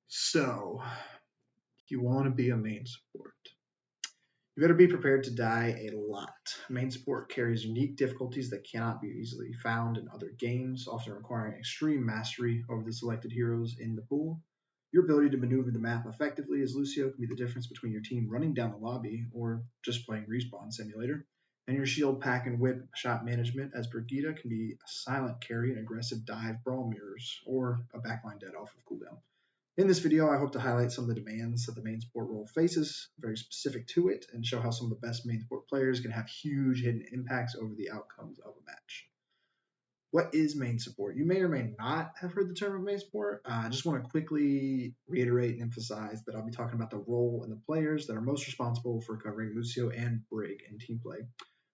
So, you want to be a main support. You better be prepared to die a lot. Main support carries unique difficulties that cannot be easily found in other games, often requiring extreme mastery over the selected heroes in the pool. Your ability to maneuver the map effectively as Lucio can be the difference between your team running down the lobby or just playing Respawn Simulator. And your shield pack and whip shot management as Brigitte can be a silent carry and aggressive dive brawl mirrors, or a backline dead off of cooldown. In this video, I hope to highlight some of the demands that the main support role faces, very specific to it, and show how some of the best main support players can have huge hidden impacts over the outcomes of a match. What is main support? You may or may not have heard the term of main support. I just want to quickly reiterate and emphasize that I'll be talking about the role and the players that are most responsible for covering Lucio and Brig in team play.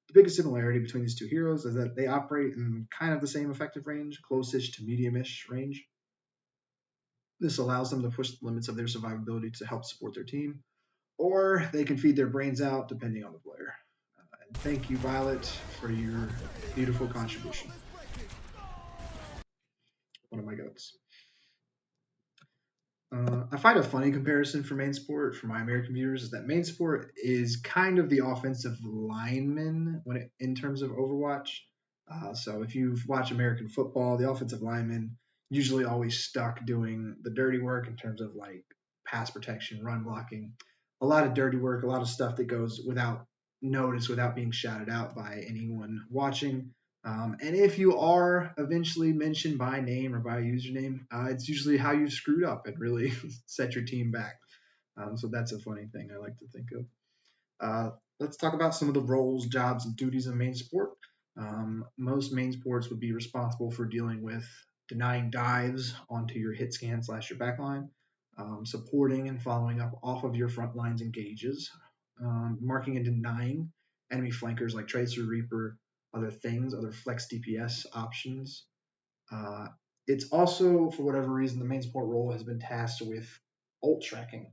The biggest similarity between these two heroes is that they operate in kind of the same effective range, close-ish to medium-ish range. This allows them to push the limits of their survivability to help support their team, or they can feed their brains out depending on the player. And thank you, Violet, for your beautiful contribution. One of my goats. I find a funny comparison for main support for my American viewers is that main support is kind of the offensive lineman in terms of Overwatch. So if you've watched American football, the offensive lineman usually always stuck doing the dirty work in terms of like pass protection, run blocking, a lot of dirty work, a lot of stuff that goes without notice, without being shouted out by anyone watching. And if you are eventually mentioned by name or by username, it's usually how you screwed up and really set your team back. So that's a funny thing I like to think of. Let's talk about some of the roles, jobs, and duties of main support. Most main supports would be responsible for dealing with denying dives onto your hit scan / your backline, supporting and following up off of your front lines engages, marking and denying enemy flankers like Tracer, Reaper, other things, other flex DPS options. It's also, for whatever reason, the main support role has been tasked with ult tracking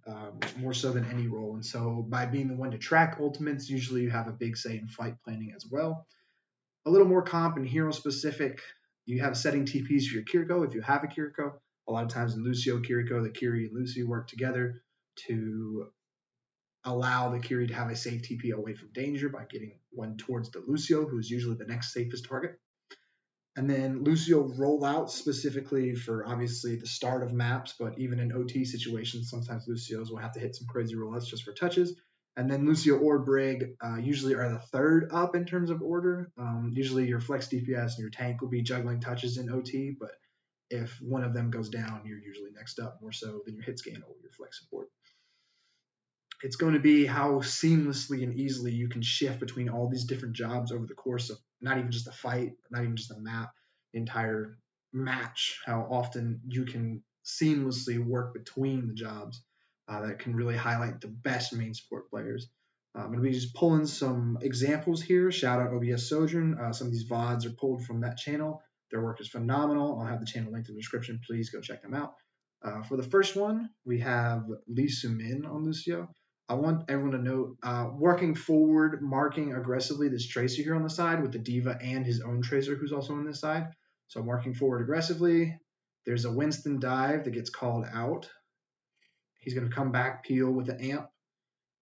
more so than any role. And so by being the one to track ultimates, usually you have a big say in fight planning as well. A little more comp and hero specific, you have setting TPs for your Kiriko if you have a Kiriko. A lot of times in Lucio Kiriko, the Kiri and Lucy work together to allow the Kiri to have a safe TP away from danger by getting one towards the Lucio, who's usually the next safest target. And then Lucio rollout specifically for obviously the start of maps, but even in OT situations, sometimes Lucios will have to hit some crazy rollouts just for touches. And then Lucio or Brig usually are the third up in terms of order. Usually your flex DPS and your tank will be juggling touches in OT, but if one of them goes down, you're usually next up more so than your hit scan or your flex support. It's going to be how seamlessly and easily you can shift between all these different jobs over the course of not even just a fight, not even just a map, the entire match, how often you can seamlessly work between the jobs that can really highlight the best main support players. I'm going to be just pulling some examples here. Shout out OBS Sojourn. Some of these VODs are pulled from that channel. Their work is phenomenal. I'll have the channel linked in the description. Please go check them out. For the first one, we have Lee Soo-min on Lucio. I want everyone to note, working forward, marking aggressively this Tracer here on the side with the D.Va and his own Tracer who's also on this side. So marking forward aggressively. There's a Winston dive that gets called out. He's going to come back, peel with the amp.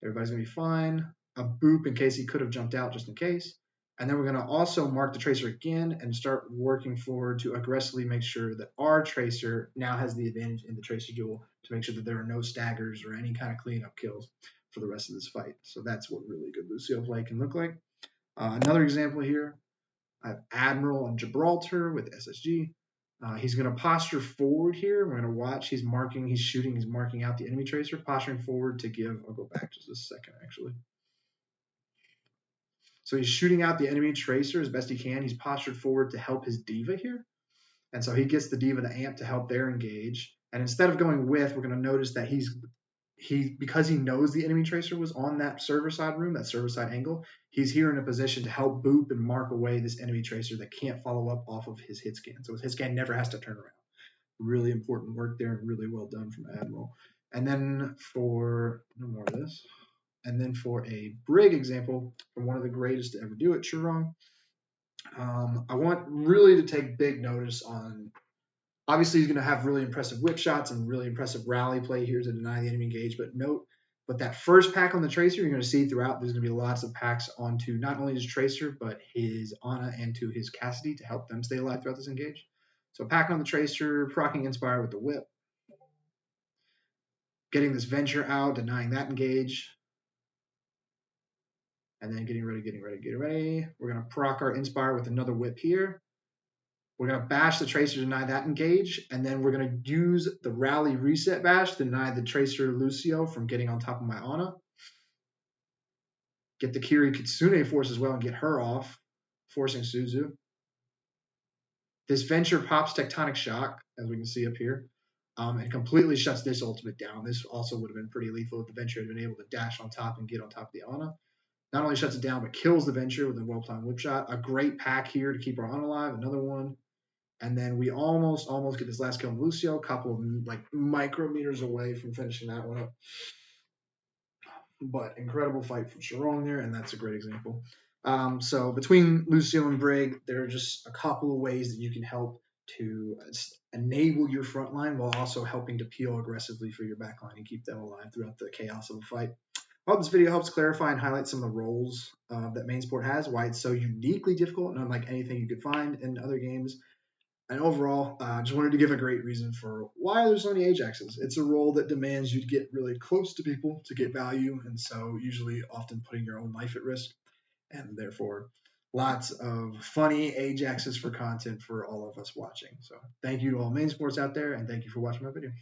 Everybody's going to be fine. A boop in case he could have jumped out just in case. And then we're going to also mark the Tracer again and start working forward to aggressively make sure that our Tracer now has the advantage in the Tracer duel to make sure that there are no staggers or any kind of cleanup kills for the rest of this fight. So that's what really good Lucio play can look like. Another example here, I have Admiral on Gibraltar with SSG. He's going to posture forward here. We're going to watch. He's marking, he's shooting, he's marking out the enemy Tracer, posturing forward to give, I'll go back just a second actually. So he's shooting out the enemy Tracer as best he can. He's postured forward to help his D.Va here. And so he gets the D.Va the amp to help their engage. And instead of going with, we're going to notice that because he knows the enemy Tracer was on that server side room, that server side angle, he's here in a position to help boop and mark away this enemy Tracer that can't follow up off of his hit scan. So his hit scan never has to turn around. Really important work there and really well done from Admiral. And then for, no more of this. And then for a Brig example from one of the greatest to ever do it, Churong, I want really to take big notice on Obviously, he's going to have really impressive whip shots and really impressive rally play here to deny the enemy engage. But that first pack on the Tracer, you're going to see throughout, there's going to be lots of packs onto not only his Tracer, but his Ana and to his Cassidy to help them stay alive throughout this engage. So pack on the Tracer, proccing Inspire with the whip. Getting this Venture out, denying that engage. And then getting ready. We're going to proc our Inspire with another whip here. We're going to bash the Tracer to deny that engage, and then we're going to use the Rally Reset Bash to deny the Tracer Lucio from getting on top of my Ana. Get the Kiri Kitsune Force as well and get her off, forcing Suzu. This Venture pops Tectonic Shock, as we can see up here, and completely shuts this ultimate down. This also would have been pretty lethal if the Venture had been able to dash on top and get on top of the Ana. Not only shuts it down, but kills the Venture with a well-timed whip shot. A great pack here to keep our Ana alive. Another one. And then we almost get this last kill on Lucio, a couple of micrometers away from finishing that one up. But incredible fight from Chiron there, and that's a great example. So between Lucio and Brig, there are just a couple of ways that you can help to enable your front line while also helping to peel aggressively for your back line and keep them alive throughout the chaos of a fight. I hope this video helps clarify and highlight some of the roles that main sport has, why it's so uniquely difficult and unlike anything you could find in other games. And overall, just wanted to give a great reason for why there's so many Ajaxes. It's a role that demands you to get really close to people to get value, and so usually often putting your own life at risk, and therefore lots of funny Ajaxes for content for all of us watching. So thank you to all main sports out there, and thank you for watching my video.